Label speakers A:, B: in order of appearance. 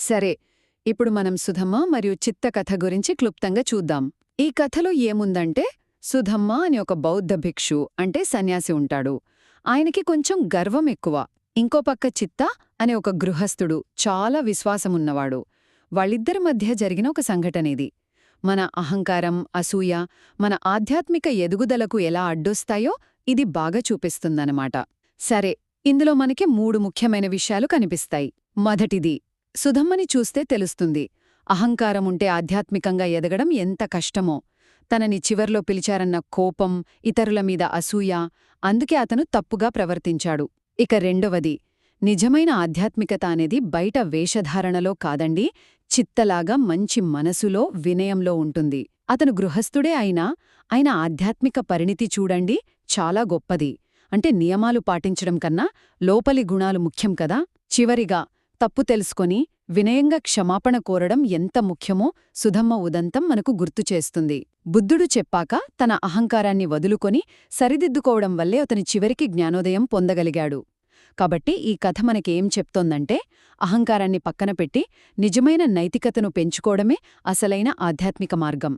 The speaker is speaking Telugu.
A: సరే, ఇప్పుడు మనం సుధమ్మ మరియు చిత్త కథ గురించి క్లుప్తంగా చూద్దాం. ఈ కథలో ఏముందంటే, సుధమ్మ అని ఒక బౌద్ధ భిక్షు అంటే సన్యాసి ఉంటాడు. ఆయనకి కొంచెం గర్వం ఎక్కువ. ఇంకో పక్క చిత్త అనే ఒక గృహస్థుడు చాలా విశ్వాసమున్నవాడు. వాళ్ళిద్దరి మధ్య జరిగిన ఒక సంఘటనేది. మన అహంకారం, అసూయ, మన ఆధ్యాత్మిక ఎదుగుదలకు ఎలా అడ్డొస్తాయో ఇది బాగా చూపిస్తుందన్నమాట. సరే, ఇందులో మనకి 3 ముఖ్యమైన విషయాలు కనిపిస్తాయి. మొదటిది, సుధమ్మని చూస్తే తెలుస్తుంది. అహంకారముంటే ఆధ్యాత్మికంగా ఎదగడం ఎంత కష్టమో. తనని చివర్లో పిలిచారన్న కోపం, ఇతరుల మీద అసూయ, అందుకే అతను తప్పుగా ప్రవర్తించాడు. ఇక రెండవది, నిజమైన ఆధ్యాత్మికత అనేది బయట వేషధారణలో కాదండి, చిత్తలాగా మంచి మనసులో, వినయంలో ఉంటుంది. అతను గృహస్థుడే అయినా ఆయన ఆధ్యాత్మిక పరిణితి చూడండి, చాలా గొప్పది. అంటే నియమాలు పాటించడం కన్నా లోపలి గుణాలు ముఖ్యం కదా. చివరిగా, తప్పు తెలుసుకొని వినయంగా క్షమాపణ కోరడం ఎంత ముఖ్యమో సుధమ్మ ఉదంతం మనకు గుర్తుచేస్తుంది. బుద్ధుడు చెప్పాక తన అహంకారాన్ని వదులుకొని సరిదిద్దుకోవడం వల్లే అతని చివరికి జ్ఞానోదయం పొందగలిగాడు. కాబట్టి ఈ కథ మనకేం చెప్తోందంటే, అహంకారాన్ని పక్కన పెట్టి నిజమైన నైతికతను పెంచుకోవడమే అసలైన ఆధ్యాత్మిక మార్గం.